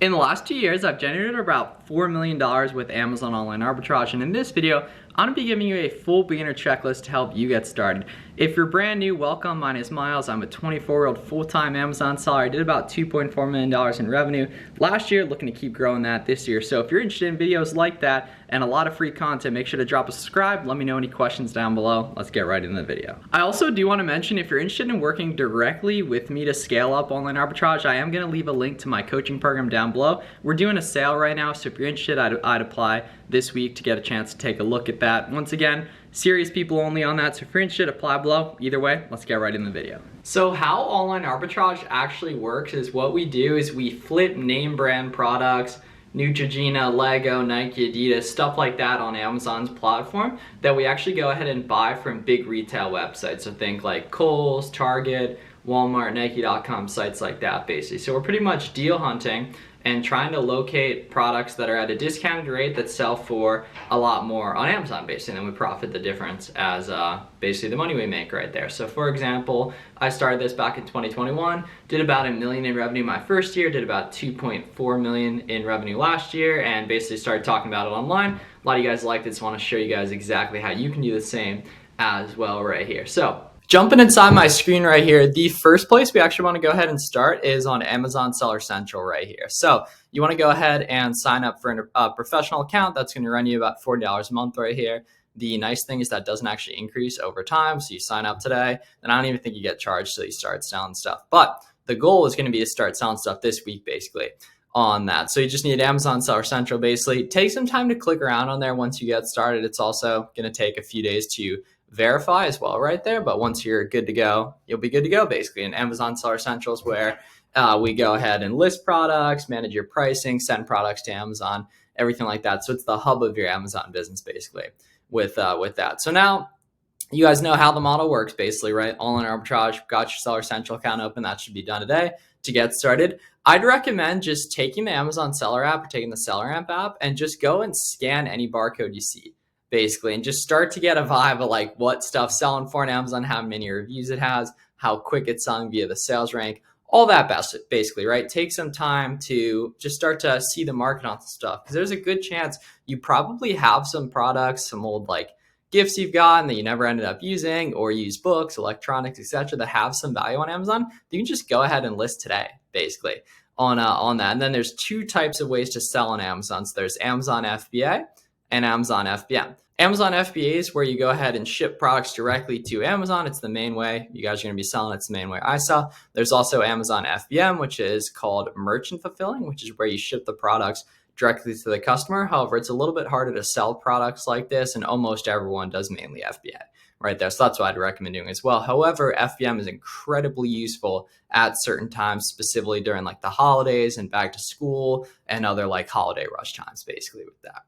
In the last 2 years, I've generated about $4 million with Amazon Online Arbitrage, and in this video, I'm gonna be giving you a full beginner checklist to help you get started. If you're brand new, welcome. My name is Miles. I'm a 24-year-old full-time Amazon seller. I did about $2.4 million in revenue last year, looking to keep growing that this year. So if you're interested in videos like that and a lot of free content, make sure to drop a subscribe. Let me know any questions down below. Let's get right into the video. I also do want to mention, if you're interested in working directly with me to scale up online arbitrage, I am gonna leave a link to my coaching program down below. We're doing a sale right now, so if you're interested, I'd apply this week to get a chance to take a look at that. Once again, serious people only on that, so if you're interested, apply below. Either way, let's get right in the video. So how online arbitrage actually works is what we do is we flip name brand products, Neutrogena, Lego, Nike, Adidas, stuff like that on Amazon's platform that we actually go ahead and buy from big retail websites. So think like Kohl's, Target, Walmart, Nike.com, sites like that basically. So we're pretty much deal hunting and trying to locate products that are at a discounted rate that sell for a lot more on Amazon basically, and then we profit the difference as basically the money we make right there. So for example, I started this back in 2021, did about $1 million in revenue my first year, did about 2.4 million in revenue last year, and basically started talking about it online. A lot of you guys liked it, so I want to show you guys exactly how you can do the same as well right here. So jumping inside my screen right here, the first place we actually want to go ahead and start is on Amazon Seller Central right here. So you want to go ahead and sign up for a professional account. That's going to run you about $40 a month right here. The nice thing is that doesn't actually increase over time. So you sign up today, and I don't even think you get charged till you start selling stuff. But the goal is going to be to start selling stuff this week basically on that. So you just need Amazon Seller Central basically. Take some time to click around on there once you get started. It's also going to take a few days to verify as well right there, but once you're good to go, you'll be good to go basically. And Amazon Seller Central is where we go ahead and list products, manage your pricing, send products to Amazon, everything like that. So it's the hub of your Amazon business basically with that. So now you guys know how the model works basically, right? Online arbitrage, got your Seller Central account open. That should be done today. To get started, I'd recommend just taking the Amazon Seller app or taking the Seller app and just go and scan any barcode you see basically, and just start to get a vibe of like what stuff's selling for on Amazon, how many reviews it has, how quick it's selling via the sales rank, all that basically, right? Take some time to just start to see the market on stuff, because there's a good chance you probably have some products, some old like gifts you've gotten that you never ended up using, or use books, electronics, etc., that have some value on Amazon. You can just go ahead and list today basically on that. And then there's two types of ways to sell on Amazon. So there's Amazon FBA and Amazon FBM. Amazon FBA is where you go ahead and ship products directly to Amazon. It's the main way you guys are going to be selling. It's the main way I sell. There's also Amazon FBM, which is called merchant fulfilling, which is where you ship the products directly to the customer. However, it's a little bit harder to sell products like this, and almost everyone does mainly FBA right there. So that's what I'd recommend doing as well. However, FBM is incredibly useful at certain times, specifically during like the holidays and back to school and other like holiday rush times basically with that.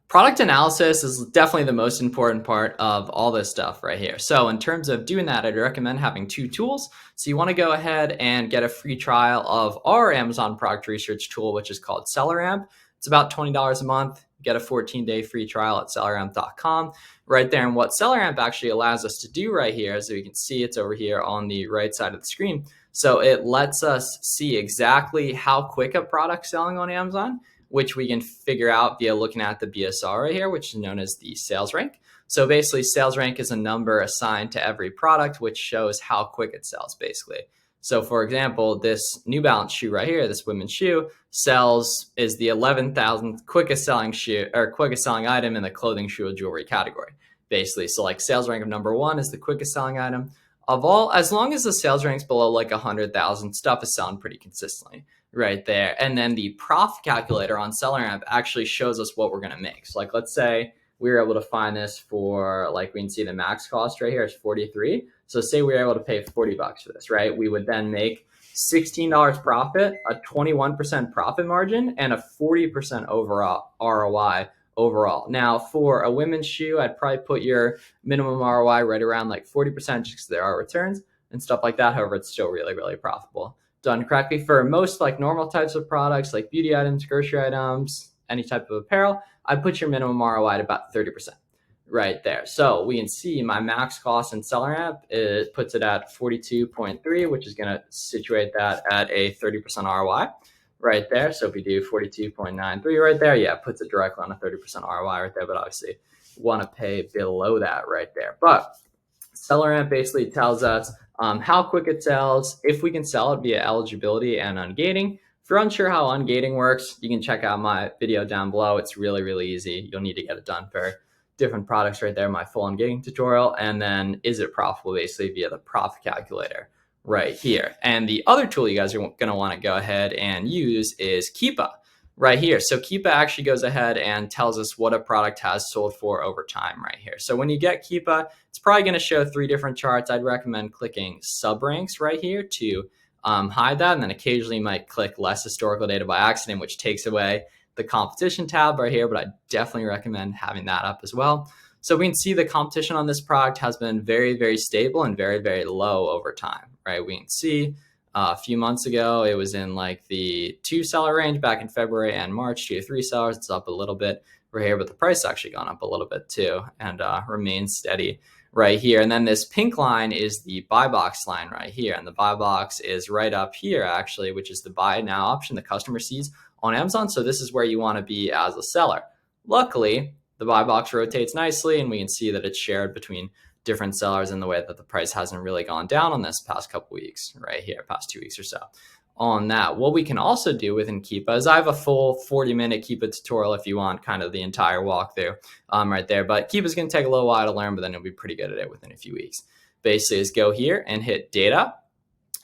Product analysis is definitely the most important part of all this stuff right here. So in terms of doing that, I'd recommend having two tools. So you want to go ahead and get a free trial of our Amazon product research tool, which is called SellerAmp. It's about $20 a month. You get a 14-day free trial at selleramp.com right there. And what SellerAmp actually allows us to do right here, as you can see, it's over here on the right side of the screen. So it lets us see exactly how quick a product's selling on Amazon, which we can figure out via looking at the BSR right here, which is known as the sales rank. So basically, sales rank is a number assigned to every product, which shows how quick it sells basically. So for example, this New Balance shoe right here, this women's shoe is the 11,000th quickest selling shoe or quickest selling item in the clothing, shoe, or jewelry category basically. So like sales rank of number 1 is the quickest selling item of all, as long as the sales rank's below like 100,000, stuff is selling pretty consistently right there. And then the profit calculator on SellerAmp actually shows us what we're going to make. So like, let's say we were able to find this for, like, we can see the max cost right here is 43. So say we were able to pay $40 for this, right? We would then make $16 profit, a 21% profit margin, and a 40% overall ROI overall. Now for a women's shoe, I'd probably put your minimum ROI right around like 40% just because there are returns and stuff like that. However, it's still really, really profitable done correctly. For most like normal types of products like beauty items, grocery items, any type of apparel, I'd put your minimum ROI at about 30% right there. So we can see my max cost in SellerAmp, it puts it at 42.3, which is going to situate that at a 30% ROI right there. So if we do 42.93 right there, yeah, it puts it directly on a 30% ROI right there, but obviously want to pay below that right there. But seller amp basically tells us how quick it sells, if we can sell it via eligibility and ungating. If you're unsure how ungating works, you can check out my video down below. It's really, really easy. You'll need to get it done for different products right there, my full ungating tutorial. And then is it profitable basically via the profit calculator right here. And the other tool you guys are going to want to go ahead and use is Keepa right here. So Keepa actually goes ahead and tells us what a product has sold for over time right here. So when you get Keepa, it's probably going to show 3 different charts. I'd recommend clicking sub ranks right here to hide that. And then occasionally you might click less historical data by accident, which takes away the competition tab right here, but I definitely recommend having that up as well. So we can see the competition on this product has been very, very stable and very, very low over time, right? We can see a few months ago, it was in like the 2 seller range back in February and March, 2 to 3 sellers. It's up a little bit right here, but the price actually gone up a little bit too and remains steady right here. And then this pink line is the Buybox line right here. And the Buybox is right up here actually, which is the buy now option the customer sees on Amazon. So this is where you want to be as a seller. Luckily, the Buybox rotates nicely and we can see that it's shared between different sellers in the way that the price hasn't really gone down on this past couple weeks right here, past 2 weeks or so on that. What we can also do within Keepa is I have a full 40-minute Keepa tutorial if you want kind of the entire walkthrough right there. But Keepa is going to take a little while to learn, but then you'll be pretty good at it within a few weeks. Basically is go here and hit data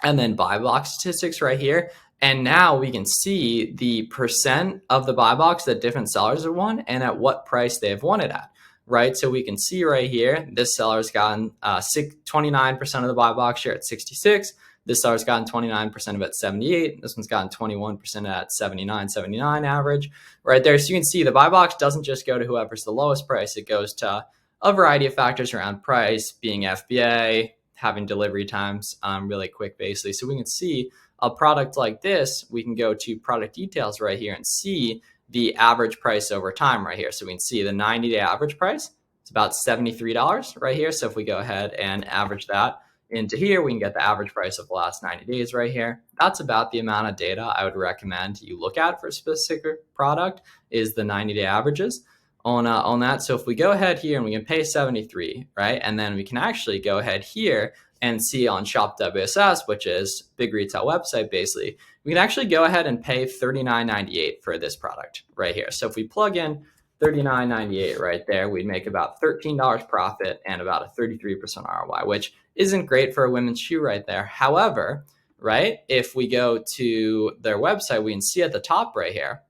and then buy box statistics right here. And now we can see the percent of the buy box that different sellers have won and at what price they've won it at. Right, so we can see right here, this seller's gotten 29% of the buy box share at 66. This seller's gotten 29% of it at 78. This one's gotten 21% at 79 average right there. So you can see the buy box doesn't just go to whoever's the lowest price. It goes to a variety of factors around price, being FBA, having delivery times really quick basically. So we can see a product like this, we can go to product details right here and see the average price over time right here. So we can see the 90-day average price. It's about $73 right here. So if we go ahead and average that into here, we can get the average price of the last 90 days right here. That's about the amount of data I would recommend you look at for a specific product is the 90-day averages on that. So if we go ahead here and we can pay 73, right? And then we can actually go ahead here and see on Shop WSS, which is big retail website, basically, we can actually go ahead and pay $39.98 for this product right here. So if we plug in $39.98 right there, we'd make about $13 profit and about a 33% ROI, which isn't great for a women's shoe right there. However, right, if we go to their website, we can see at the top right here,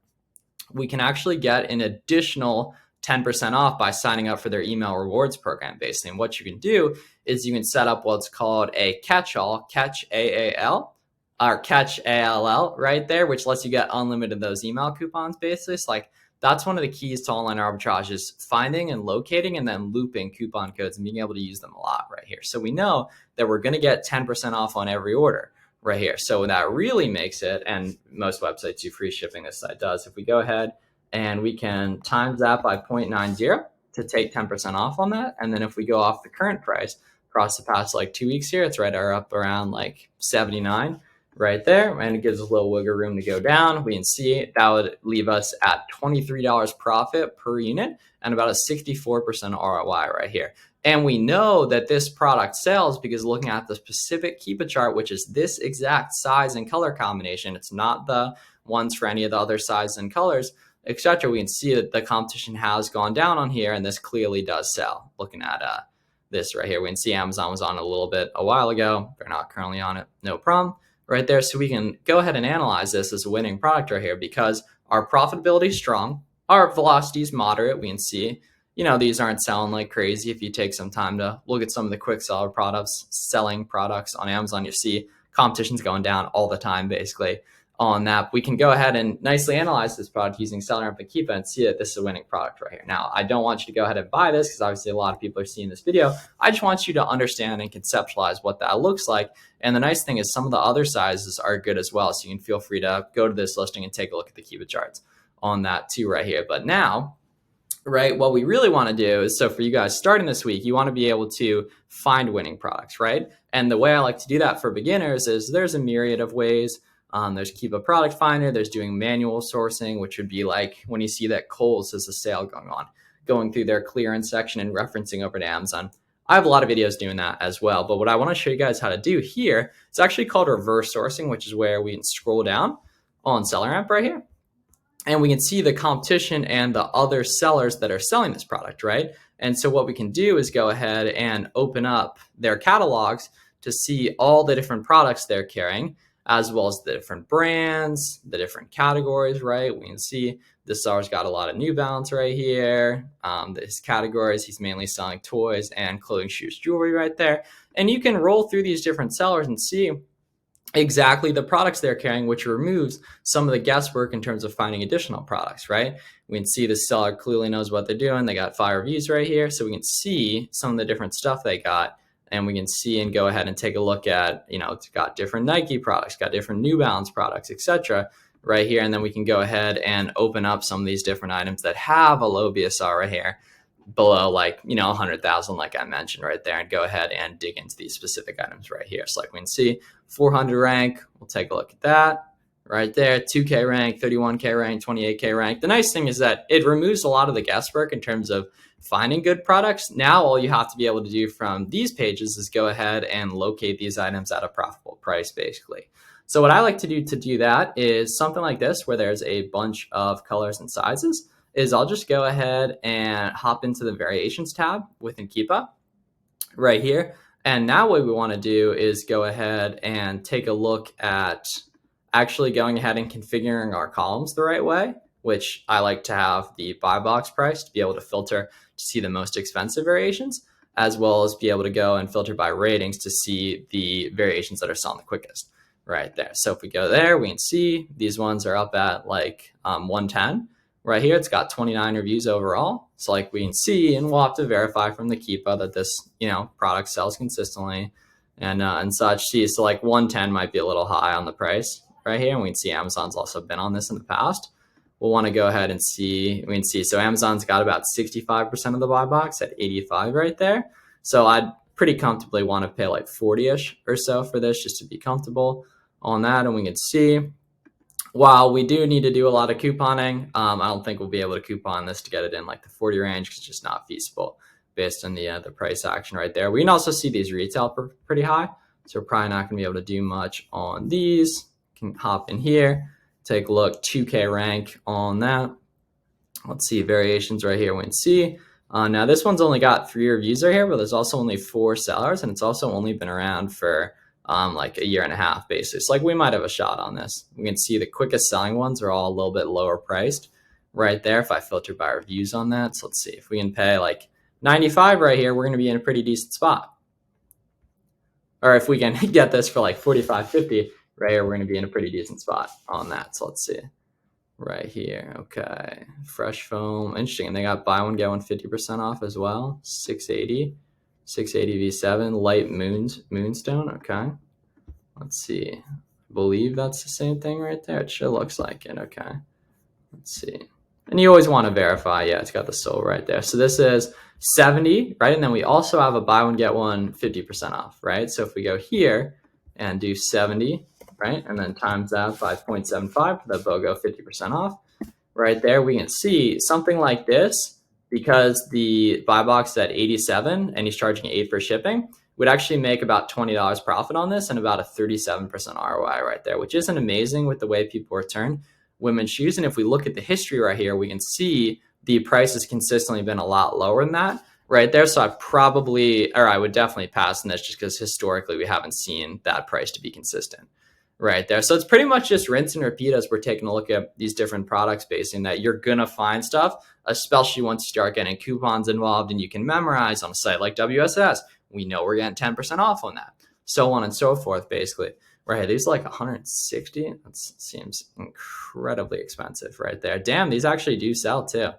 we can actually get an additional 10% off by signing up for their email rewards program, basically. And what you can do is you can set up what's called a Catchall, Catch AAL, or Catch ALL right there, which lets you get unlimited those email coupons, basically. It's like that's one of the keys to online arbitrage is finding and locating and then looping coupon codes and being able to use them a lot right here. So we know that we're going to get 10% off on every order right here. So that really makes it, and most websites do free shipping, this site does. If we go ahead and we can times that by 0.90 to take 10% off on that. And then if we go off the current price across the past like 2 weeks here, it's right up around like 79 right there. And it gives us a little wiggle room to go down. We can see that would leave us at $23 profit per unit and about a 64% ROI right here. And we know that this product sells because looking at the specific Keepa chart, which is this exact size and color combination, it's not the ones for any of the other sizes and colors, etc. We can see that the competition has gone down on here, and this clearly does sell. Looking at this right here, we can see Amazon was on it a little bit a while ago. They're not currently on it, no problem right there. So we can go ahead and analyze this as a winning product right here because our profitability is strong, our velocity is moderate. We can see, you know, these aren't selling like crazy. If you take some time to look at some of the quick seller products, selling products on Amazon, you see competition's going down all the time, basically. On that, we can go ahead and nicely analyze this product using Seller Amp and Keepa and see that this is a winning product right here. Now, I don't want you to go ahead and buy this because obviously a lot of people are seeing this video. I just want you to understand and conceptualize what that looks like. And the nice thing is some of the other sizes are good as well. So you can feel free to go to this listing and take a look at the Keepa charts on that too right here. But now, right, what we really want to do is, so for you guys starting this week, you want to be able to find winning products, right? And the way I like to do that for beginners is there's a myriad of ways. There's Keep a Product Finder. There's doing manual sourcing, which would be like when you see that Kohl's has a sale going on, going through their clearance section and referencing over to Amazon. I have a lot of videos doing that as well. But what I want to show you guys how to do here is actually called reverse sourcing, which is where we can scroll down on SellerAmp right here. And we can see the competition and the other sellers that are selling this product, right? And so what we can do is go ahead and open up their catalogs to see all the different products they're carrying, as well as the different brands, the different categories, right? We can see this seller's got a lot of New Balance right here. His categories, he's mainly selling toys and clothing, shoes, jewelry right there. And you can roll through these different sellers and see exactly the products they're carrying, which removes some of the guesswork in terms of finding additional products, right? We can see the seller clearly knows what they're doing. They got 5 reviews right here. So we can see some of the different stuff they got, and we can see and go ahead and take a look at, it's got different Nike products, got different New Balance products, etc. right here. And then we can go ahead and open up some of these different items that have a low BSR right here, below 100,000, like I mentioned right there, and go ahead and dig into these specific items right here. So like we can see 400 rank, we'll take a look at that right there, 2K rank, 31K rank, 28K rank. The nice thing is that it removes a lot of the guesswork in terms of finding good products. Now all you have to be able to do from these pages is go ahead and locate these items at a profitable price, basically. So what I like to do that is something like this, where there's a bunch of colors and sizes, is I'll just go ahead and hop into the variations tab within Keepa right here. And now what we want to do is go ahead and take a look at actually going ahead and configuring our columns the right way, which I like to have the Buybox price to be able to filter to see the most expensive variations, as well as be able to go and filter by ratings to see the variations that are selling the quickest right there. So if we go there, we can see these ones are up at 110. Right here, it's got 29 reviews overall. So like we can see, and we'll have to verify from the Keepa that this, product sells consistently and such. See, so 110 might be a little high on the price right here. And we can see Amazon's also been on this in the past. We'll want to go ahead and see, we can see, so Amazon's got about 65% of the buy box at 85 right there. So I'd pretty comfortably want to pay 40-ish or so for this just to be comfortable on that. And we can see, while we do need to do a lot of couponing, I don't think we'll be able to coupon this to get it in the 40 range, because it's just not feasible based on the price action right there. We can also see these retail pretty high, so we're probably not going to be able to do much on these. Can hop in here, take a look, 2K rank on that. Let's see variations right here. We can see now this one's only got 3 reviews right here, but there's also only 4 sellers, and it's also only been around for a year and a half basically. So we might have a shot on this. We can see the quickest selling ones are all a little bit lower priced right there if I filter by reviews on that. So let's see if we can pay 95 right here, we're going to be in a pretty decent spot. Or if we can get this for 45, 50 right here, we're going to be in a pretty decent spot on that. So let's see right here. Okay, fresh foam, interesting. And they got buy one get one 50% off as well. 680 V7 light moonstone. Okay, let's see, I believe that's the same thing right there. It sure looks like it. Okay, let's see. And you always want to verify. Yeah, it's got the sole right there. So this is 70, right? And then we also have a buy one get one 50% off, right? So if we go here and do 70, right, and then times that by 0.75 for the BOGO 50% off right there, we can see something like this. Because the buy box is at 87 and he's charging 8 for shipping, would actually make about $20 profit on this and about a 37% ROI right there, which isn't amazing with the way people return women's shoes. And if we look at the history right here, we can see the price has consistently been a lot lower than that right there. So I would definitely pass on this just because historically we haven't seen that price to be consistent right there. So it's pretty much just rinse and repeat as we're taking a look at these different products, basing that you're going to find stuff, especially once you start getting coupons involved and you can memorize on a site like WSS. We know we're getting 10% off on that, so on and so forth, basically. Right, these are 160. That seems incredibly expensive right there. Damn, these actually do sell too.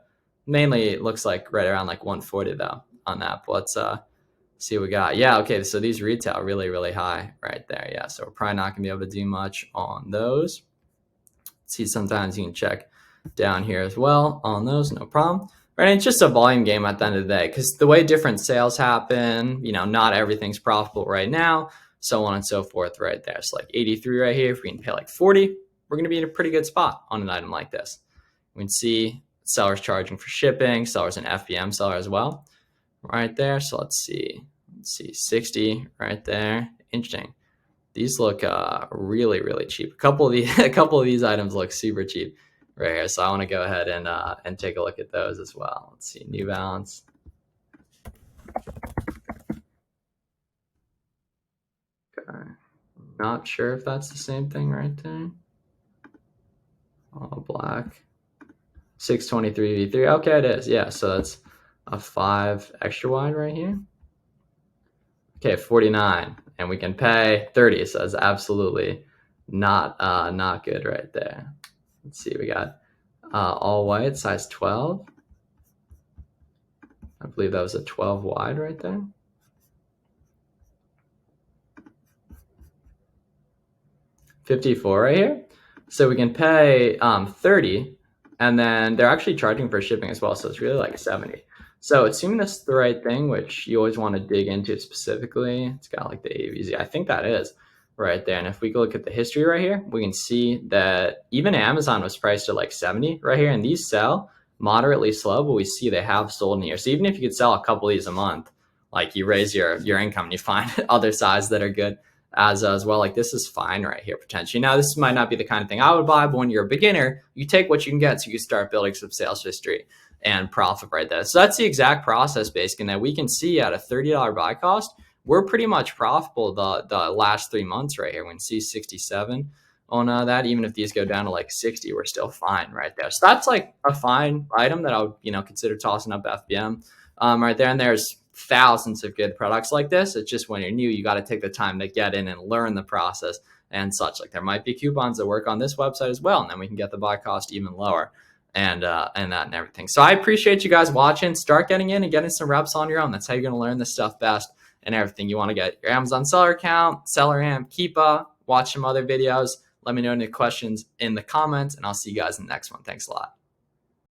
Mainly it looks like right around 140 though on that. But let's see what we got. Yeah, okay, so these retail really, really high right there. Yeah, so we're probably not gonna be able to do much on those. See, sometimes you can check down here as well on those, no problem. Right, it's just a volume game at the end of the day, because the way different sales happen, not everything's profitable right now. so on and so forth right there. So like 83 right here, if we can pay like 40, we're going to be in a pretty good spot on an item like this. We can see sellers charging for shipping, sellers an FBM seller as well right there. So let's see 60 right there. Interesting. These look really, really cheap. A couple of these items look super cheap right here. So I want to go ahead and take a look at those as well. Let's see, New Balance. Okay. Not sure if that's the same thing right there. All black. 623 V3. Okay, it is. Yeah, so that's a 5 extra wide right here. Okay, 49, and we can pay 30. So that's absolutely not good right there. Let's see, we got all white, size 12. I believe that was a 12 wide right there. $54 right here. So we can pay 30, and then they're actually charging for shipping as well. So it's really like 70. So assuming this is the right thing, which you always want to dig into specifically, it's got like the AVZ. I think that is right there. And if we look at the history right here, we can see that even Amazon was priced at like 70 right here. And these sell moderately slow, but we see they have sold in here. So even if you could sell a couple of these a month, like you raise your income and you find other sizes that are good as well. Like this is fine right here potentially. Now this might not be the kind of thing I would buy, but when you're a beginner, you take what you can get so you can start building some sales history and profit right there. So that's the exact process basically, and that we can see at a $30 buy cost, we're pretty much profitable the last 3 months right here. We can see 67 on that. Even if these go down to like 60, we're still fine right there. So that's like a fine item that I would, consider tossing up FBM right there. And there's thousands of good products like this. It's just when you're new, you got to take the time to get in and learn the process and such. Like there might be coupons that work on this website as well, and then we can get the buy cost even lower and that and everything. So I appreciate you guys watching. Start getting in and getting some reps on your own. That's how you're going to learn this stuff best and everything. You want to get your Amazon seller account, seller amp, Keepa, watch some other videos. Let me know any questions in the comments, and I'll see you guys in the next one. Thanks a lot.